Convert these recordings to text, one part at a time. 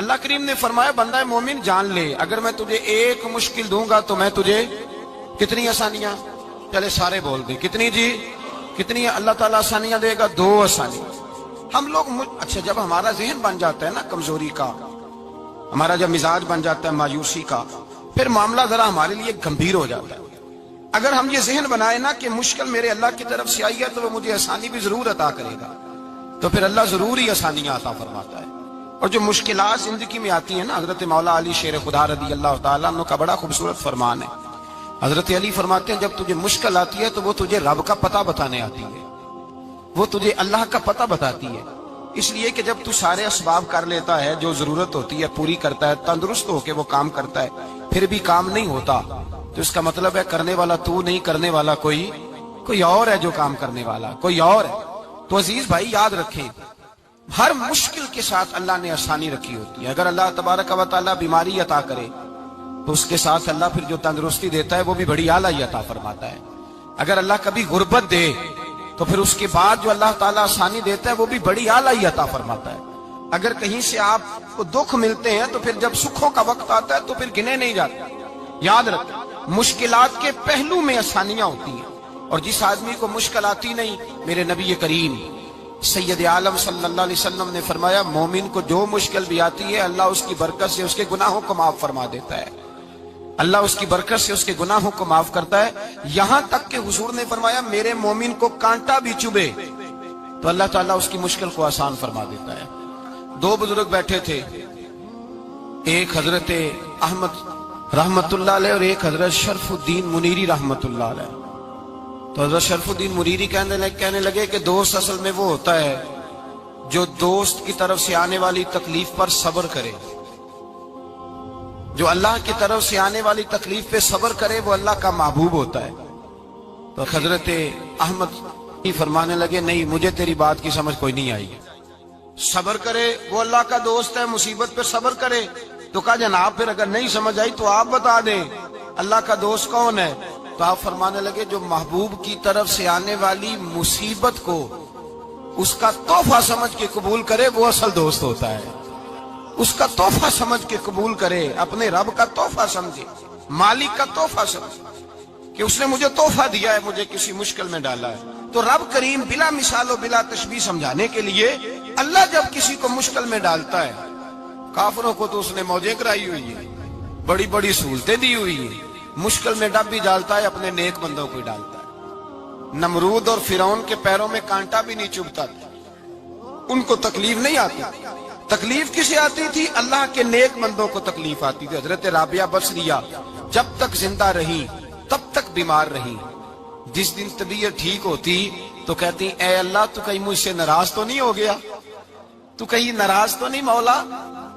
اللہ کریم نے فرمایا بندہ مومن جان لے اگر میں تجھے ایک مشکل دوں گا تو میں تجھے کتنی آسانیاں، چلے سارے بول دیں کتنی جی، کتنی اللہ تعالیٰ آسانیاں دے گا؟ 2 آسانیاں۔ ہم لوگ اچھا جب ہمارا ذہن بن جاتا ہے نا کمزوری کا، ہمارا جب مزاج بن جاتا ہے مایوسی کا، پھر معاملہ ذرا ہمارے لیے گمبھیر ہو جاتا ہے۔ اگر ہم یہ ذہن بنائے نا کہ مشکل میرے اللہ کی طرف سے آئی ہے تو وہ مجھے آسانی بھی ضرور عطا کرے گا، تو پھر اللہ ضرور ہی آسانیاں عطا فرماتا ہے۔ اور جو مشکلات زندگی میں آتی ہیں نا، حضرت مولا علی شیر خدا رضی اللہ تعالیٰ عنہ کا بڑا خوبصورت فرمان ہے۔ حضرت علی فرماتے ہیں جب تجھے مشکل آتی ہے تو وہ تجھے رب کا پتہ بتانے آتی ہے، وہ تجھے اللہ کا پتہ بتاتی ہے، اس لیے کہ جب تو سارے اسباب کر لیتا ہے، جو ضرورت ہوتی ہے پوری کرتا ہے، تندرست ہو کے وہ کام کرتا ہے، پھر بھی کام نہیں ہوتا، تو اس کا مطلب ہے کرنے والا تو نہیں، کرنے والا کوئی اور ہے، جو کام کرنے والا کوئی اور ہے۔ تو عزیز بھائی یاد رکھیں، ہر مشکل کے ساتھ اللہ نے آسانی رکھی ہوتی ہے۔ اگر اللہ تبارک و تعالیٰ بیماری عطا کرے تو اس کے ساتھ اللہ پھر جو تندرستی دیتا ہے وہ بھی بڑی اعلیٰ عطا فرماتا ہے۔ اگر اللہ کبھی غربت دے تو پھر اس کے بعد جو اللہ تعالیٰ آسانی دیتا ہے وہ بھی بڑی اعلیٰ عطا فرماتا ہے۔ اگر کہیں سے آپ کو دکھ ملتے ہیں تو پھر جب سکھوں کا وقت آتا ہے تو پھر گنے نہیں جاتے۔ یاد رکھیں مشکلات کے پہلو میں آسانیاں ہوتی ہیں، اور جس آدمی کو مشکل آتی نہیں، میرے نبی کریم سید عالم صلی اللہ علیہ وسلم نے فرمایا مومن کو جو مشکل بھی آتی ہے اللہ اس کی برکت سے اس کے گناہوں کو معاف فرما دیتا ہے، اللہ اس کی برکت سے اس کے گناہوں کو معاف کرتا ہے، یہاں تک کہ حضور نے فرمایا میرے مومن کو کانٹا بھی چبھے تو اللہ تعالیٰ اس کی مشکل کو آسان فرما دیتا ہے۔ 2 بزرگ بیٹھے تھے، ایک حضرت احمد رحمت اللہ علیہ اور ایک حضرت شرف الدین منیری رحمت اللہ علیہ۔ تو حضرت شرف الدین منیری کہنے لگے کہ دوست اصل میں وہ ہوتا ہے جو دوست کی طرف سے آنے والی تکلیف پر صبر کرے، جو اللہ کی طرف سے آنے والی تکلیف پہ صبر کرے وہ اللہ کا محبوب ہوتا ہے۔ تو حضرت احمد فرمانے لگے نہیں مجھے تیری بات کی سمجھ کوئی نہیں آئی، صبر کرے وہ اللہ کا دوست ہے، مصیبت پہ صبر کرے۔ تو کہا جناب پھر اگر نہیں سمجھ آئی تو آپ بتا دیں اللہ کا دوست کون ہے؟ تو آپ فرمانے لگے جو محبوب کی طرف سے آنے والی مصیبت کو اس کا تحفہ سمجھ کے قبول کرے وہ اصل دوست ہوتا ہے، اس کا تحفہ سمجھ کے قبول کرے، اپنے رب کا تحفہ سمجھے، مالک کا تحفہ سمجھے کہ اس نے مجھے تحفہ دیا ہے، مجھے کسی مشکل میں ڈالا ہے۔ تو رب کریم بلا مثال و بلا تشبیہ سمجھانے کے لیے اللہ جب کسی کو مشکل میں ڈالتا ہے، کافروں کو تو اس نے موجیں کرائی ہوئی ہے، بڑی بڑی سہولتیں دی ہوئی ہیں، مشکل میں ڈب بھی ڈالتا ہے، اپنے نیک بندوں کو ہی ڈالتا ہے۔ نمرود اور فرعون کے پیروں میں کانٹا بھی نہیں چبھتا تھا، ان کو تکلیف نہیں آتی، تکلیف کسے آتی تھی؟ اللہ کے نیک بندوں کو تکلیف آتی تھی۔ حضرت رابعہ بصریہ جب تک زندہ رہی تب تک بیمار رہی، جس دن طبیعت ٹھیک ہوتی تو کہتی اے اللہ تو کہیں مجھ سے ناراض تو نہیں ہو گیا، تو کہیں ناراض تو نہیں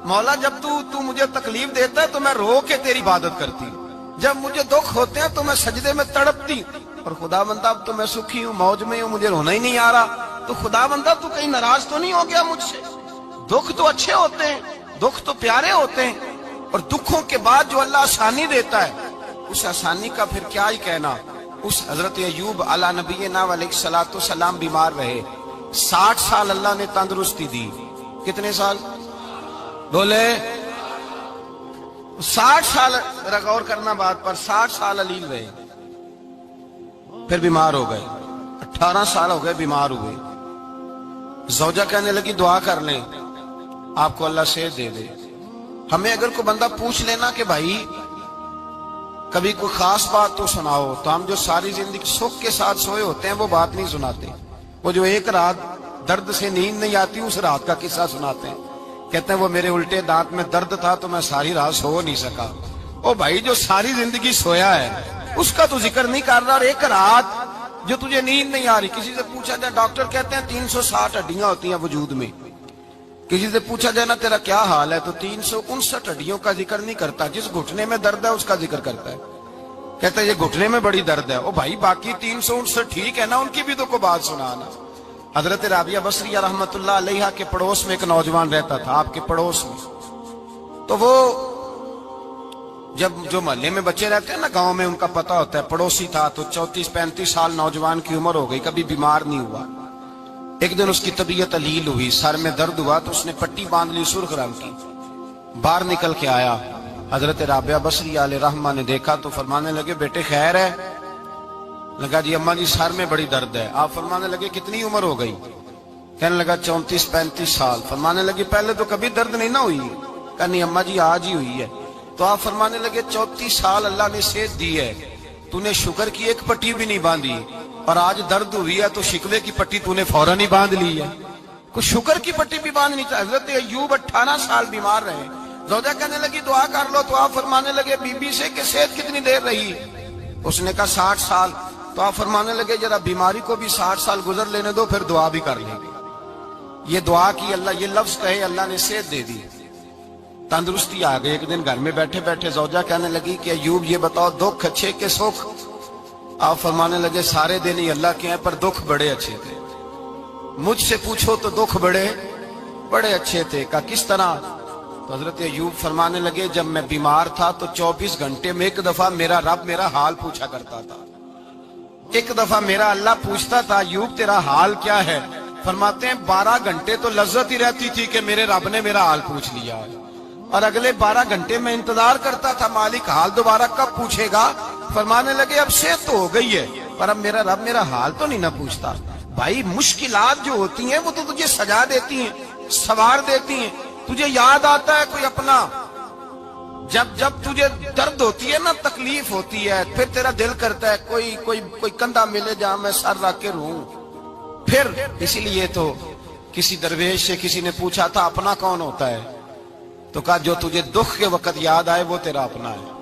مولا جب تو مجھے تکلیف دیتا ہے تو میں رو کے تیری عبادت کرتی ہوں، جب مجھے دکھ ہوتے ہیں تو میں سجدے میں تڑپتی ہوں، اور خدا بندہ اب تو میں سکھی ہوں، موج میں ہوں، مجھے رونا ہی نہیں آ رہا، تو خدا بندہ تو کہیں ناراض تو نہیں ہو گیا مجھ سے؟ دکھ تو اچھے ہوتے ہیں، دکھ تو پیارے ہوتے ہیں، اور دکھوں کے بعد جو اللہ آسانی دیتا ہے اس آسانی کا پھر کیا ہی کہنا۔ اس حضرت ایوب علی نبینا علیہ الصلوۃ والسلام بیمار رہے، 60 سال اللہ نے تندرستی دی۔ کتنے سال بولے؟ 60 سال، غور کرنا بات پر، 60 سال علیل رہے، پھر بیمار ہو گئے، 18 سال ہو گئے بیمار ہوئے۔ زوجہ کہنے لگی دعا کر لیں آپ کو اللہ صحت دے دے۔ ہمیں اگر کوئی بندہ پوچھ لینا کہ بھائی کبھی کوئی خاص بات تو سناؤ، تو ہم جو ساری زندگی سکھ کے ساتھ سوئے ہوتے ہیں وہ بات نہیں سناتے، وہ جو ایک رات درد سے نیند نہیں آتی اس رات کا قصہ سناتے ہیں، کہتے ہیں وہ میرے الٹے دانت میں درد تھا تو میں ساری رات سو نہیں سکا۔ او بھائی جو ساری زندگی سویا ہے اس کا تو ذکر نہیں کر رہا، اور ایک رات جو تجھے نیند نہیں آ رہی۔ کسی سے پوچھا جائے، ڈاکٹر کہتے ہیں 360 ہڈیاں ہوتی ہیں وجود میں، کسی سے پوچھا جائے نا تیرا کیا حال ہے تو 359 ہڈیوں کا ذکر نہیں کرتا، جس گھٹنے میں درد ہے اس کا ذکر کرتا ہے، کہتا ہے یہ گھٹنے میں بڑی درد ہے۔ او بھائی باقی 359 ٹھیک ہے نا، ان کی بھی تو کوئی بات سنانا۔ حضرت رابعہ بصریہ رحمت اللہ علیہ کے پڑوس میں ایک نوجوان رہتا تھا، آپ کے پڑوس میں، تو وہ جب جو محلے میں بچے رہتے ہیں نا گاؤں میں ان کا پتہ ہوتا ہے، پڑوسی تھا تو 34-35 سال نوجوان کی عمر ہو گئی، کبھی بیمار نہیں ہوا۔ ایک دن اس کی طبیعت علیل ہوئی، سر میں درد ہوا تو اس نے پٹی باندھ لی سرخ رنگ کی، باہر نکل کے آیا، حضرت رابعہ بصری علیہ رحمہ نے دیکھا تو فرمانے لگے بیٹے خیر ہے؟ لگا جی اماں جی سر میں بڑی درد ہے۔ آپ فرمانے لگے کتنی عمر ہو گئی؟ کہنے لگا 34-35 سال۔ فرمانے لگے پہلے تو کبھی درد نہیں نہ ہوئی؟ کہا نہیں اماں جی آج ہی ہوئی ہے۔ تو آپ فرمانے لگے 34 سال اللہ نے صحت دی ہے، تو نے شکر کی ایک پٹی بھی نہیں باندھی، اور آج درد ہوئی ہے تو شکوے کی پٹی تو نے فوراً ہی باندھ لی ہے، کوئی شکر کی پٹی بھی باندھنی چاہیے۔ حضرت ایوب 18 سال بیمار رہے، زوجہ کہنے لگی دعا کر لو، تو آپ فرمانے لگے بی بی سے کہ صحت کتنی دیر رہی؟ اس نے کہا 60 سال۔ تو آپ فرمانے لگے ذرا بیماری کو بھی 60 سال گزر لینے دو، پھر دعا بھی کر لیں گے۔ یہ دعا کی، اللہ یہ لفظ کہے اللہ نے صحت دے دی، تندرستی آ گئی۔ ایک دن گھر میں بیٹھے بیٹھے زوجہ کہنے لگی کہ ایوب یہ بتاؤ دکھ اچھے کہ سکھ؟ آپ فرمانے لگے سارے دن ہی اللہ کے ہیں پر دکھ بڑے اچھے تھے، مجھ سے پوچھو تو دکھ بڑے اچھے تھے۔ کہا کس طرح؟ تو حضرت ایوب فرمانے لگے جب میں بیمار تھا تو 24 گھنٹے میں ایک دفعہ میرا رب میرا حال پوچھا کرتا تھا، ایک دفعہ میرا اللہ پوچھتا تھا ایوب تیرا حال کیا ہے؟ فرماتے ہیں 12 گھنٹے تو لذت ہی رہتی تھی کہ میرے رب نے میرا حال پوچھ لیا، اور اگلے 12 گھنٹے میں انتظار کرتا تھا مالک حال دوبارہ کب پوچھے گا۔ فرمانے لگے اب صحت تو ہو گئی ہے پر اب میرا رب میرا حال تو نہیں نہ پوچھتا۔ بھائی مشکلات جو ہوتی ہیں وہ تو تجھے سجا دیتی ہیں، سوار دیتی ہیں، تجھے یاد آتا ہے کوئی اپنا، جب تجھے درد ہوتی ہے نا، تکلیف ہوتی ہے، پھر تیرا دل کرتا ہے کوئی کندھا ملے جہاں میں سر رکھ کے رہوں۔ پھر اسی لیے تو کسی درویش سے کسی نے پوچھا تھا اپنا کون ہوتا ہے؟ تو کہا جو تجھے دکھ کے وقت یاد آئے وہ تیرا اپنا ہے،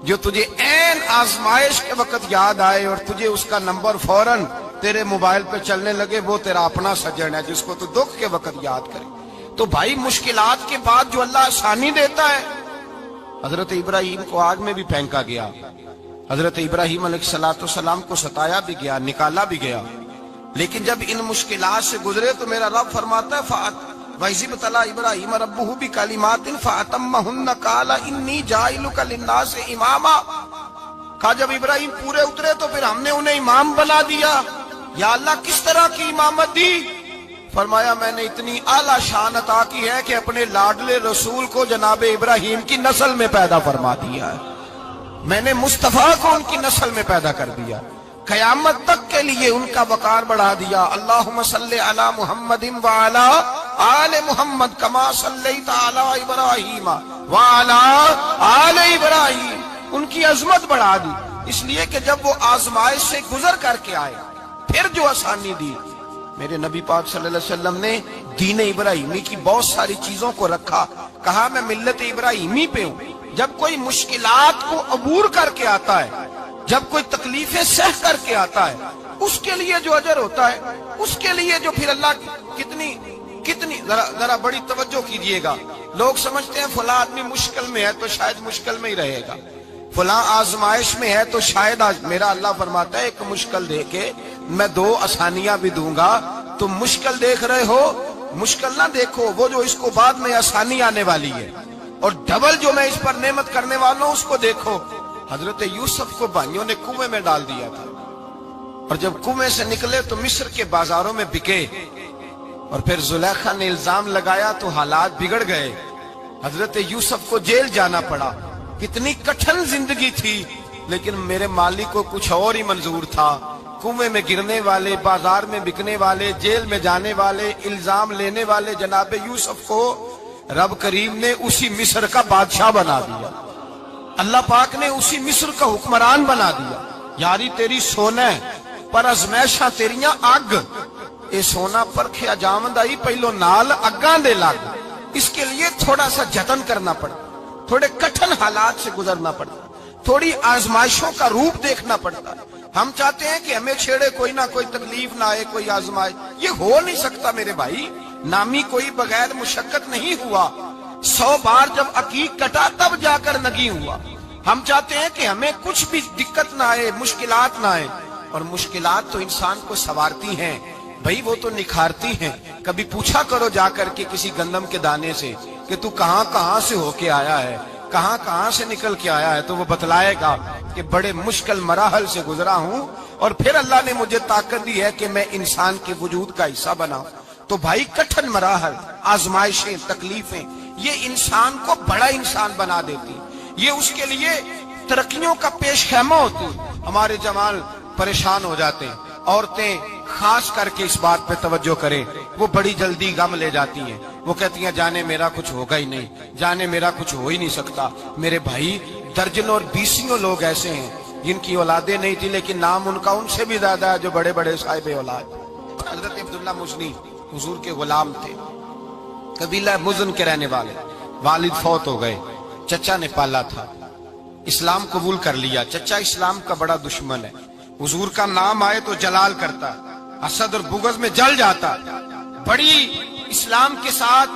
جو تجھے عین آزمائش کے وقت یاد آئے اور تجھے اس کا نمبر فوراً تیرے موبائل پہ چلنے لگے وہ تیرا اپنا سجن ہے، جس کو تو دکھ کے وقت یاد کرے۔ تو بھائی مشکلات کے بعد جو اللہ آسانی دیتا ہے، حضرت ابراہیم کو آگ میں بھی پھینکا گیا، حضرت ابراہیم علیہ السلام کو ستایا بھی گیا، نکالا بھی گیا، لیکن جب ان مشکلات سے گزرے تو میرا رب فرماتا ہے وَإِذِ ابْتَلَىٰ إِبْرَاهِيمَ رَبُّهُ بِكَلِمَاتٍ فَأَتَمَّهُنَّ قَالَ إِنِّي جَاعِلُكَ لِلنَّاسِ إِمَامًا۔ کہا جب ابراہیم پورے اترے تو پھر ہم نے انہیں امام بنا دیا۔ یا اللہ کس طرح کی امامت دی؟ فرمایا میں نے اتنی اعلیٰ شان عطا کی ہے کہ اپنے لاڈلے رسول کو جناب ابراہیم کی نسل میں پیدا فرما دیا ہے، میں نے مصطفیٰ کو ان کی نسل میں پیدا کر دیا، قیامت تک کے لیے ان کا وقار بڑھا دیا۔ اللہم صلی علی محمد وعلی آل محمد کما صلیت علی ابراہیم وعلی آل ابراہیم، ان کی عظمت بڑھا دی، اس لیے کہ جب وہ آزمائش سے گزر کر کے آئے پھر جو آسانی دی۔ میرے نبی پاک صلی اللہ علیہ وسلم نے دین ابراہیمی کی بہت ساری چیزوں کو رکھا، کہا میں ملت ابراہیمی پہ ہوں۔ جب کوئی مشکلات کو عبور کر کے آتا ہے، جب کوئی تکلیفیں سہ کر کے آتا ہے، اس کے لیے جو اجر ہوتا ہے، اس کے لیے جو پھر اللہ کتنی ذرا بڑی توجہ کیجئے گا۔ لوگ سمجھتے ہیں فلاں آدمی مشکل میں ہے تو شاید مشکل میں ہی رہے گا، فلاں آزمائش میں ہے تو شاید میرا اللہ فرماتا ہے ایک مشکل دے کے میں 2 آسانیاں بھی دوں گا۔ تم مشکل دیکھ رہے ہو، مشکل نہ دیکھو، وہ جو اس کو بعد میں آسانی آنے والی ہے، اور ڈبل جو میں اس پر نعمت کرنے والا ہوں اس کو دیکھو۔ حضرت یوسف کو بھائیوں نے کنویں میں ڈال دیا تھا، اور جب کنویں سے نکلے تو مصر کے بازاروں میں بکے، اور پھر زلیخا نے الزام لگایا تو حالات بگڑ گئے، حضرت یوسف کو جیل جانا پڑا۔ کتنی کٹھن زندگی تھی، لیکن میرے مالک کو کچھ اور ہی منظور تھا۔ کنویں میں گرنے والے، بازار میں بکنے والے، جیل میں جانے والے، الزام لینے والے جناب یوسف کو رب کریم نے اسی مصر کا بادشاہ بنا دیا، اللہ پاک نے اسی مصر کا حکمران بنا دیا۔ یاری تیری سونا ہے پر ازمیشاں تیریاں اگ، اے سونا پرکھیا جامد آئی پہلو نال اگاں دے لگ، اس کے لیے تھوڑا سا جتن کرنا پڑتا، تھوڑے کٹھن حالات سے گزرنا پڑتا، تھوڑی آزمائشوں کا روپ دیکھنا پڑتا۔ ہم چاہتے ہیں کہ ہمیں چھیڑے کوئی نہ کوئی تکلیف نہ آئے، کوئی آزمائش، یہ ہو نہیں سکتا میرے بھائی۔ نامی کوئی بغیر مشقت نہیں ہوا، 100 بار جب عقیق کٹا تب جا کر نگی ہوا۔ ہم چاہتے ہیں کہ ہمیں کچھ بھی دقت نہ آئے، مشکلات نہ آئے، اور مشکلات تو انسان کو سنوارتی ہیں بھائی، وہ تو نکھارتی ہیں۔ کبھی پوچھا کرو جا کر کے کسی گندم کے دانے سے کہ تو کہاں سے ہو کے آیا ہے، کہاں سے نکل کے آیا ہے، تو وہ بتلائے گا کہ بڑے مشکل مراحل سے گزرا ہوں، اور پھر اللہ نے مجھے طاقت دی ہے کہ میں انسان کے وجود کا حصہ بنا۔ تو بھائی کٹھن مراحل، آزمائشیں، تکلیفیں، یہ انسان کو بڑا انسان بنا دیتی، یہ اس کے لیے ترقیوں کا پیش خیمہ ہوتی۔ ہمارے جوان پریشان ہو جاتے ہیں، عورتیں خاص کر کے اس بات پہ توجہ کریں، وہ بڑی جلدی غم لے جاتی ہیں، وہ کہتی ہیں جانے میرا کچھ ہوگا ہی نہیں، جانے میرا کچھ ہو ہی نہیں سکتا۔ میرے بھائی درجنوں اور بیسیوں لوگ ایسے ہیں جن کی اولادیں نہیں تھی لیکن نام ان کا ان سے بھی زیادہ ہے جو بڑے بڑے صاحب اولاد۔ حضرت عبداللہ مزنی حضور کے غلام تھے، قبیلہ مزن کے رہنے والے، والد فوت ہو گئے، چچا نے پالا تھا، اسلام قبول کر لیا۔ چچا اسلام کا بڑا دشمن ہے، حضور کا نام آئے تو جلال کرتا، حسد اور بغض میں جل جاتا، بڑی اسلام کے ساتھ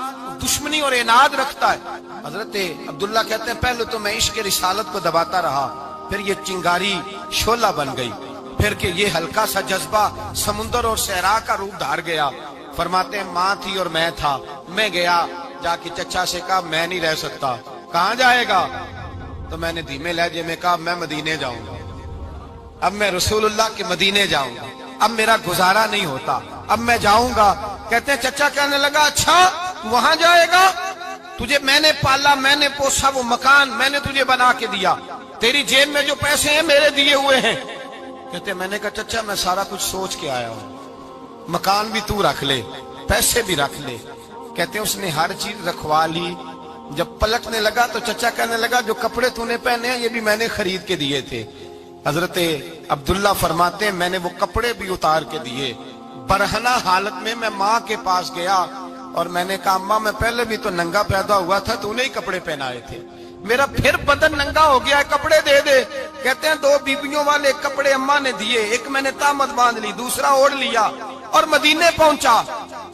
دشمنی اور عناد رکھتا ہے۔ حضرت عبداللہ کہتے ہیں پہلے تو میں عشق رسالت کو دباتا رہا، پھر یہ چنگاری شعلہ بن گئی، پھر کہ یہ ہلکا سا جذبہ سمندر اور صحرا کا روپ دھار گیا۔ فرماتے ہیں ماں تھی اور میں تھا، میں گیا جا کے چچا سے کہا میں نہیں رہ سکتا۔ کہاں جائے گا؟ تو میں نے دھیمے لہجے میں کہا میں مدینے جاؤں گا، اب میں رسول اللہ کے مدینے جاؤں گا، اب میرا گزارا نہیں ہوتا، اب میں جاؤں گا۔ کہتے ہیں چچا کہنے لگا اچھا وہاں جائے گا؟ تجھے میں نے پالا، میں نے پوسا، وہ مکان میں نے تجھے بنا کے دیا، تیری جیب میں جو پیسے ہیں میرے دیے ہوئے ہیں۔ کہتے ہیں میں نے کہا چچا میں سارا کچھ سوچ کے آیا ہوں، مکان بھی تو رکھ لے، پیسے بھی رکھ لے۔ کہتے ہیں اس نے ہر چیز رکھوا لی۔ جب پلٹنے لگا تو چچا کہنے لگا جو کپڑے تو نے پہنے ہیں یہ بھی میں نے خرید کے دیے تھے۔ حضرت عبداللہ فرماتے ہیں میں نے وہ کپڑے بھی اتار کے دیے، برہنہ حالت میں میں ماں کے پاس گیا اور میں نے کہا اماں میں پہلے بھی تو ننگا پیدا ہوا تھا، تو نے ہی کپڑے پہنائے تھے، میرا پھر بدن ننگا ہو گیا ہے، کپڑے دے دے۔ کہتے ہیں 2 بیویوں والے کپڑے اماں نے دیے، ایک میں نے تامت باندھ لی، دوسرا اوڑھ لیا اور مدینے پہنچا۔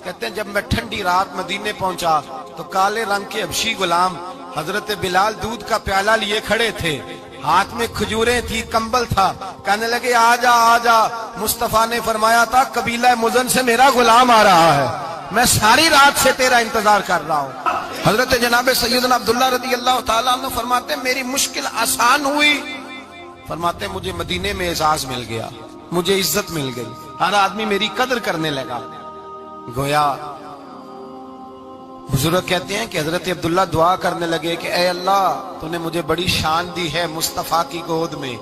کہتے ہیں جب میں ٹھنڈی رات مدینے پہنچا تو کالے رنگ کے حبشی غلام حضرت بلال دودھ کا پیالہ لیے کھڑے تھے، ہاتھ میں کھجوریں تھی، کمبل تھا، کہنے لگے آجا آجا۔ مصطفیٰ نے فرمایا تھا قبیلہ مزن سے میرا غلام آ رہا ہے، میں ساری رات سے تیرا انتظار کر رہا ہوں۔ حضرت جناب سیدنا عبداللہ رضی اللہ تعالیٰ عنہ فرماتے ہیں میری مشکل آسان ہوئی، فرماتے ہیں مجھے مدینے میں اعزاز مل گیا، مجھے عزت مل گئی، ہر آدمی میری قدر کرنے لگا۔ گویا بزرگ کہتے ہیں کہ حضرت عبداللہ دعا کرنے لگے کہ اے اللہ تو نے مجھے بڑی شان دی ہے مصطفیٰ کی گود میں،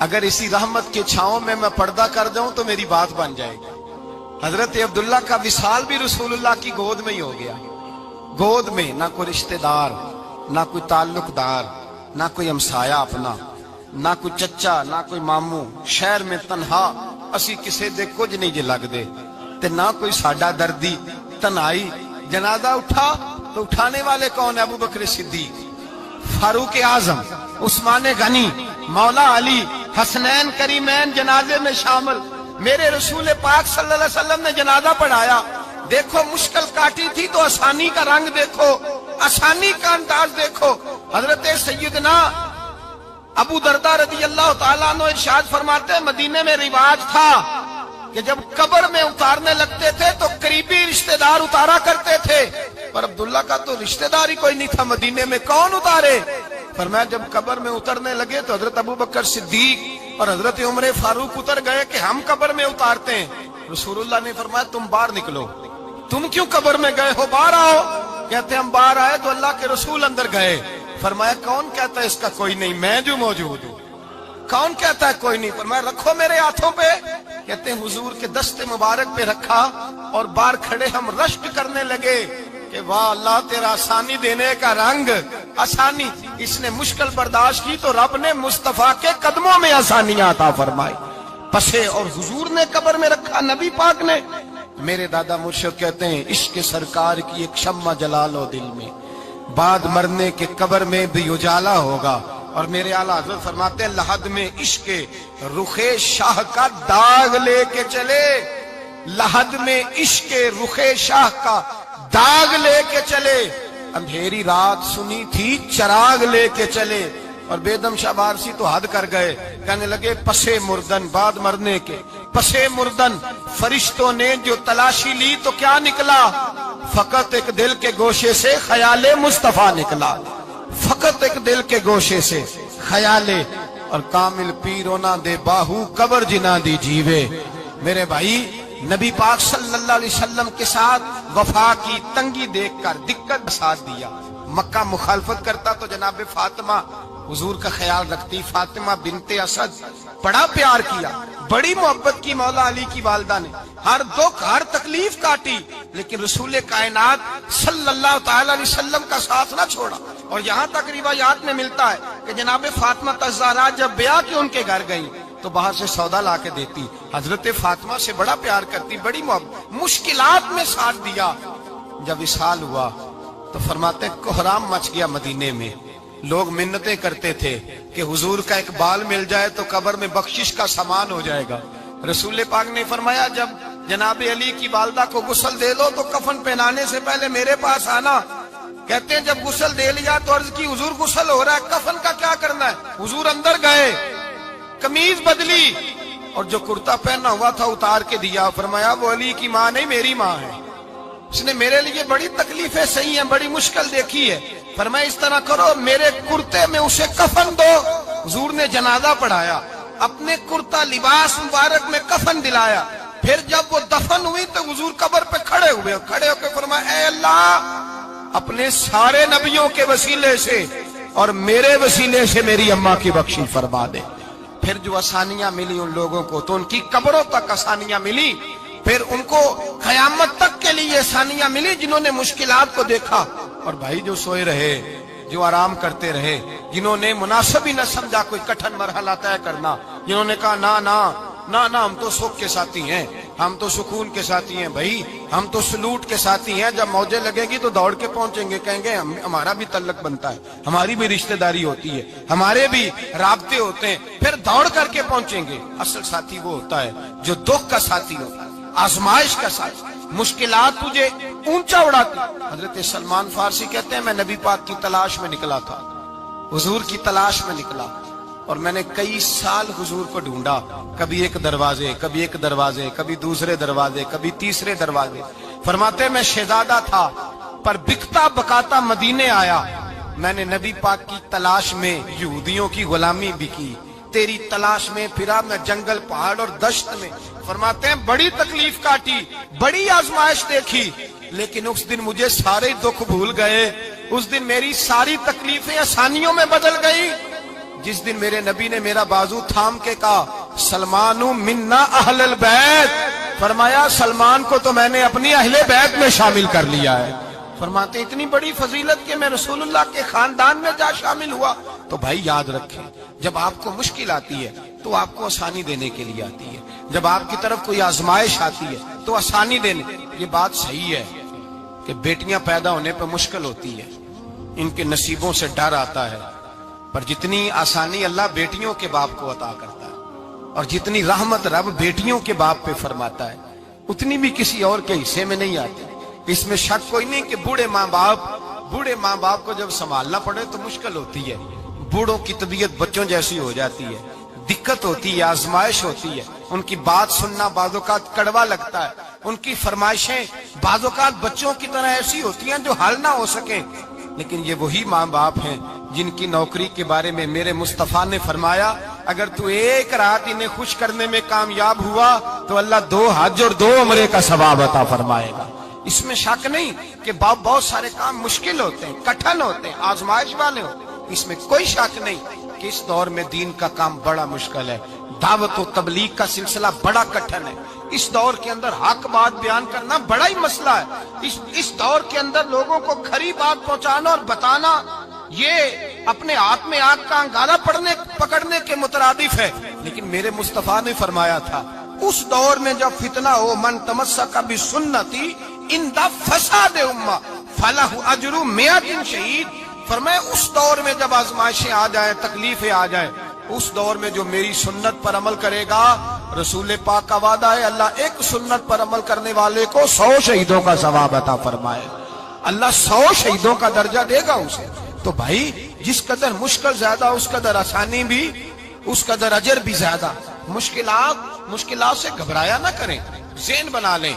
اگر اسی رحمت کے چھاؤں میں پردہ کر دوں تو میری بات بن جائے گی۔ حضرت عبداللہ کا وصال بھی رسول اللہ کی گود میں ہی ہو گیا، گود میں، نہ کوئی رشتہ دار، نہ کوئی تعلق دار، نہ کوئی ہمسایہ اپنا، نہ کوئی چچا، نہ کوئی ماموں، شہر میں تنہا اسی کسے دے کچھ نہیں جے لگ دے تے نہ کوئی ساڈا دردی، تنہائی۔ جنازہ اٹھا تو اٹھانے والے کون ہیں؟ ابو بکر صدیق، فاروق اعظم، عثمان غنی، مولا علی، حسنین کریمین جنازے میں شامل۔ میرے رسول پاک صلی اللہ علیہ وسلم نے جنازہ پڑھایا، دیکھو مشکل کاٹی تھی تو آسانی کا رنگ دیکھو، آسانی کا انداز دیکھو۔ حضرت سیدنا ابو دردہ رضی اللہ تعالیٰ عنہ ارشاد فرماتے ہیں مدینے میں رواج تھا کہ جب قبر میں اتارنے لگتے تھے تو قریبی رشتہ دار اتارا کرتے تھے، پر عبداللہ کا تو رشتہ دار ہی کوئی نہیں تھا مدینے میں، کون اتارے؟ فرمایا جب قبر میں اترنے لگے تو حضرت ابو بکر صدیق اور حضرت عمر فاروق اتر گئے کہ ہم قبر میں اتارتے ہیں۔ رسول اللہ نے فرمایا تم باہر نکلو، تم کیوں قبر میں گئے ہو، باہر آؤ۔ کہتے ہیں ہم باہر آئے تو اللہ کے رسول اندر گئے، فرمایا کون کہتا ہے اس کا کوئی نہیں، میں جو موجود ہوں، کون کہتا ہے کوئی نہیں؟ فرمایا رکھو میرے ہاتھوں پہ۔ کہتے ہیں حضور کے دست مبارک پہ رکھا اور باہر کھڑے ہم رشک کرنے لگے کہ واہ اللہ تیرا آسانی دینے کا رنگ، آسانی۔ اس نے مشکل برداشت کی تو رب نے مصطفیٰ کے قدموں میں آسانیاں عطا فرمائی، پسے اور حضور نے قبر میں رکھا، نبی پاک نے۔ میرے دادا مرشد کہتے ہیں عشق سرکار کی ایک شمع جلا لو دل میں، بعد مرنے کے قبر میں بھی اجالا ہوگا۔ اور میرے اعلیٰ حضرت فرماتے ہیں لحد میں عشق رخ شاہ کا داغ لے کے چلے، لحد میں عشق رخ شاہ کا داغ لے کے چلے، اندھیری رات سنی تھی چراغ لے کے چلے۔ اور بیدم شاہ بارسی تو حد کر گئے، کہنے لگے پسے مردن، بعد مرنے کے پسے مردن فرشتوں نے جو تلاشی لی تو کیا نکلا؟ فقط ایک دل کے گوشے سے خیال مصطفیٰ نکلا، فقط ایک دل کے گوشے سے خیال۔ اور کامل پیرو نہ دے باہو قبر جنا دی جیوے۔ میرے بھائی نبی پاک صلی اللہ علیہ وسلم کے ساتھ وفا کی تنگی دیکھ کر دقت ساتھ دیا. مکہ مخالفت کرتا تو جناب فاطمہ حضور کا خیال رکھتی. فاطمہ بنت اسد بڑا پیار کیا, بڑی محبت کی مولا علی کی والدہ نے, ہر دکھ ہر تکلیف کاٹی, لیکن رسول کائنات صلی اللہ تعالی علیہ وسلم کا ساتھ نہ چھوڑا. اور یہاں تک روایات میں ملتا ہے کہ جناب فاطمہ الزہرا جب بیعہ کے ان کے گھر گئی تو باہر سے سودا لا کے دیتی. حضرت فاطمہ سے بڑا پیار کرتی, بڑی محبت, مشکلات میں ساتھ دیا. جب وصال ہوا تو فرماتے کوہرام مچ گیا مدینے میں. لوگ منتیں کرتے تھے کہ حضور کا ایک بال مل جائے تو قبر میں بخشش کا سامان ہو جائے گا. رسول پاک نے فرمایا جب جناب علی کی والدہ کو غسل دے دو تو کفن پہنانے سے پہلے میرے پاس آنا. کہتے ہیں جب غسل دے لیا تو عرض کی حضور غسل ہو رہا ہے, کفن کا کیا کرنا ہے؟ حضور اندر گئے, قمیض بدلی اور جو کرتا پہنا ہوا تھا اتار کے دیا. فرمایا وہ علی کی ماں نہیں میری ماں ہے, اس نے میرے لیے بڑی تکلیفیں سہی ہیں, بڑی مشکل دیکھی ہے. فرمایا اس طرح کرو میرے کرتے میں اسے کفن دو. حضور نے جنازہ پڑھایا, اپنے کرتا لباس مبارک میں کفن دلایا. پھر جب وہ دفن ہوئی تو حضور قبر پہ کھڑے ہوئے, کھڑے ہو کے فرمایا اے اللہ اپنے سارے نبیوں کے وسیلے سے اور میرے وسیلے سے میری اماں کی بخشش فرما دے. پھر جو آسانیاں ملی ان لوگوں کو تو ان کی قبروں تک آسانیاں ملی, پھر ان کو قیامت تک کے لیے آسانیاں ملی جنہوں نے مشکلات کو دیکھا. اور بھائی جو سوئے رہے, جو آرام کرتے رہے, جنہوں نے مناسب ہی نہ سمجھا کوئی کٹھن مرحلہ طے کرنا, جنہوں نے کہا نا نا نا نا ہم تو سکھ کے ساتھی ہیں, ہم تو سکون کے ساتھی ہیں, بھائی ہم تو سلوٹ کے ساتھی ہیں, جب موجیں لگے گی تو دوڑ کے پہنچیں گے, کہیں گے ہمارا بھی تعلق بنتا ہے, ہماری بھی رشتہ داری ہوتی ہے, ہمارے بھی رابطے ہوتے ہیں, پھر دوڑ کر کے پہنچیں گے. اصل ساتھی وہ ہوتا ہے جو دکھ کا ساتھی ہوتا ہے, آزمائش کا ساتھی, مشکلات تجھے اونچا اڑاتی. حضرت سلمان فارسی کہتے ہیں میں نبی پاک کی تلاش میں نکلا تھا, حضور کی تلاش میں نکلا, اور میں نے کئی سال حضور کو ڈھونڈا, کبھی ایک دروازے, کبھی ایک دروازے, کبھی دوسرے دروازے, کبھی تیسرے دروازے. فرماتے میں شہزادہ تھا پر بکتا بکاتا مدینے آیا, میں نے نبی پاک کی تلاش میں یہودیوں کی غلامی بھی کی, تیری تلاش میں پھرا میں جنگل پہاڑ اور دشت میں. فرماتے ہیں بڑی تکلیف کاٹی, بڑی آزمائش دیکھی, لیکن اس دن مجھے سارے دکھ بھول گئے, اس دن میری ساری تکلیفیں آسانیوں میں بدل گئی جس دن میرے نبی نے میرا بازو تھام کے کہا سلمان منا اہل البیت. فرمایا سلمان کو تو میں نے اپنی اہل بیت میں شامل کر لیا ہے. فرماتے اتنی بڑی فضیلت کہ میں رسول اللہ کے خاندان میں جا شامل ہوا. تو بھائی یاد رکھیں, جب آپ کو مشکل آتی ہے تو آپ کو آسانی دینے کے لیے آتی ہے, جب آپ کی طرف کوئی آزمائش آتی ہے تو آسانی دینے. یہ بات صحیح ہے کہ بیٹیاں پیدا ہونے پہ مشکل ہوتی ہے, ان کے نصیبوں سے ڈر آتا ہے, پر جتنی آسانی اللہ بیٹیوں کے باپ کو عطا کرتا ہے اور جتنی رحمت رب بیٹیوں کے باپ پہ فرماتا ہے اتنی بھی کسی اور کے حصے میں نہیں آتی. اس میں شک کوئی نہیں کہ بوڑھے ماں باپ کو جب سنبھالنا پڑے تو مشکل ہوتی ہے. بوڑھوں کی طبیعت بچوں جیسی ہو جاتی ہے, دقت ہوتی ہے, آزمائش ہوتی ہے, ان کی بات سننا بعض اوقات کڑوا لگتا ہے, ان کی فرمائشیں بعض اوقات بچوں کی طرح ایسی ہوتی ہیں جو حل نہ ہو سکیں. لیکن یہ وہی ماں باپ ہیں جن کی نوکری کے بارے میں میرے مصطفیٰ نے فرمایا اگر تو ایک رات انہیں خوش کرنے میں کامیاب ہوا تو اللہ 2 حج اور 2 عمرے کا ثواب عطا فرمائے گا. اس میں شک نہیں کہ بہت سارے کام مشکل ہوتے ہیں, کٹھن ہوتے ہیں, آزمائش والے ہوتے ہیں, اس میں کوئی شک نہیں کہ اس دور میں دین کا کام بڑا مشکل ہے, دعوت و تبلیغ کا سلسلہ بڑا کٹھن ہے. اس دور کے اندر حق بات بیان کرنا بڑا ہی مسئلہ ہے. اس دور کے اندر لوگوں کو کھری بات پہنچانا اور بتانا یہ اپنے ہاتھ میں آگ کا انگارہ پکڑنے کے مترادف ہے. لیکن میرے مصطفیٰ نے فرمایا تھا اس دور میں جب فتنہ ہو من تمسک بسنتی اندہ فساد امہ فلہ اجر 100 شہید. فرمایا اس دور میں جب آزمائشیں آ جائیں, تکلیفیں آ جائیں, اس دور میں جو میری سنت پر عمل کرے گا, رسول پاک کا وعدہ ہے اللہ ایک سنت پر عمل کرنے والے کو 100 شہیدوں کا ثواب عطا فرمائے. اللہ 100 شہیدوں کا درجہ دے گا اسے. تو بھائی جس قدر مشکل زیادہ اس قدر آسانی بھی, اس قدر اجر بھی زیادہ. مشکلات سے گھبرایا نہ کریں, ذہن بنا لیں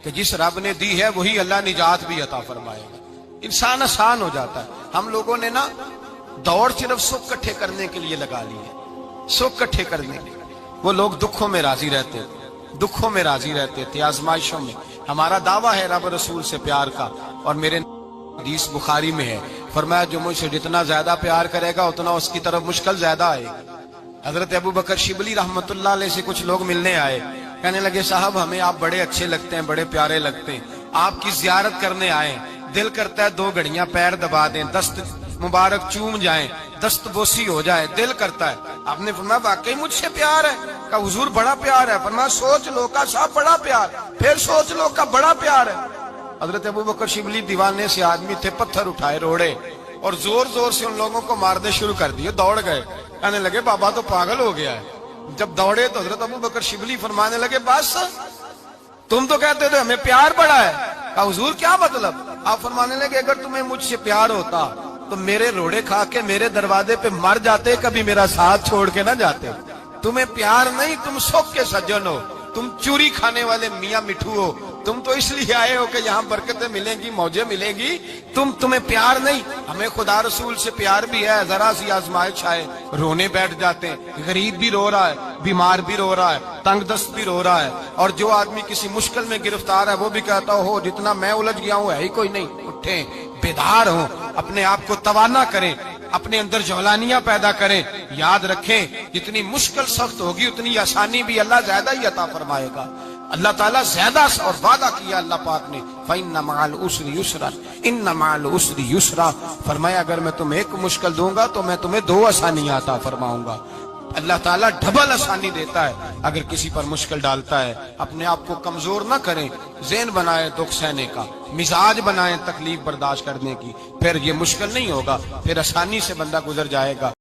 کہ جس رب نے دی ہے وہی اللہ نجات بھی عطا فرمائے گا. انسان آسان ہو جاتا ہے. ہم لوگوں نے نا دوڑ صرف سکھ کٹھے کرنے کے لیے لگا لی ہے, سکھ کٹھے کرنے کے. وہ لوگ دکھوں میں راضی رہتے, دکھوں میں راضی رہتے تھے، آزمائشوں میں۔ ہمارا دعویٰ ہے رب رسول سے پیار کا، اور میرے حدیث بخاری میں ہے، فرمایا جو مجھ سے جتنا زیادہ پیار کرے گا اتنا اس کی طرف مشکل زیادہ آئے گی۔ حضرت ابو بکر شبلی رحمت اللہ علیہ سے کچھ لوگ ملنے آئے، کہنے لگے صاحب ہمیں آپ بڑے اچھے لگتے ہیں، بڑے پیارے لگتے ہیں، آپ کی زیارت کرنے آئے، دل کرتا ہے 2 گھڑیاں پیر دبا دیں، دست مبارک چوم جائیں، دست بوسی ہو جائے، دل کرتا ہے۔ آپ نے فرمایا واقعی مجھ سے پیار ہے؟ کہا حضور بڑا پیار ہے۔ فرمایا سوچ لو کا صاحب بڑا پیار، پھر سوچ لو کا بڑا پیار ہے۔ حضرت ابو بکر شبلی دیوانے سے آدمی تھے، پتھر اٹھائے روڑے اور زور زور سے ان لوگوں کو مارنے شروع کر دیے، دوڑ گئے، کہنے لگے بابا تو پاگل ہو گیا ہے۔ جب دوڑے تو حضرت ابو بکر شبلی فرمانے لگے بس تم تو کہتے تھے ہمیں پیار بڑا ہے۔ کہا حضور کیا مطلب؟ آپ فرمانے لگے اگر تمہیں مجھ سے پیار ہوتا تو میرے روڑے کھا کے میرے دروازے پہ مر جاتے، کبھی میرا ساتھ چھوڑ کے نہ جاتے۔ تمہیں پیار نہیں، تم سکھ کے سجن ہو، تم چوری کھانے والے میاں مٹھو ہو، تم تو اس لیے آئے ہو کہ یہاں برکتیں ملیں گی، موجیں ملیں گی، تمہیں پیار نہیں۔ ہمیں خدا رسول سے پیار بھی ہے، ذرا سی آزمائش آئے رونے بیٹھ جاتے ہیں، غریب بھی رو رہا ہے، بیمار بھی رو رہا ہے، تنگ دست بھی رو رہا ہے، اور جو آدمی کسی مشکل میں گرفتار ہے وہ بھی کہتا ہو جتنا میں الجھ گیا ہوں ہے ہی کوئی نہیں۔ اٹھیں، بیدار ہوں، اپنے آپ کو توانا کریں، اپنے اندر جولانیاں پیدا کریں۔ یاد رکھیں جتنی مشکل سخت ہوگی اتنی آسانی بھی اللہ زیادہ ہی عطا فرمائے گا۔ اللہ تعالیٰ زیادہ اور وعدہ کیا اللہ پاک نے، فَإِنَّ مَعَ الْعُسْرِ يُسْرًا إِنَّ مَعَ الْعُسْرِ يُسْرًا، فرمایا اگر میں تمہیں ایک مشکل دوں گا تو میں تمہیں 2 آسانیاں عطا فرماؤں گا۔ اللہ تعالیٰ ڈبل آسانی دیتا ہے اگر کسی پر مشکل ڈالتا ہے۔ اپنے آپ کو کمزور نہ کریں، ذہن بنائیں دکھ سہنے کا، مزاج بنائیں تکلیف برداشت کرنے کی، پھر یہ مشکل نہیں ہوگا، پھر آسانی سے بندہ گزر جائے گا۔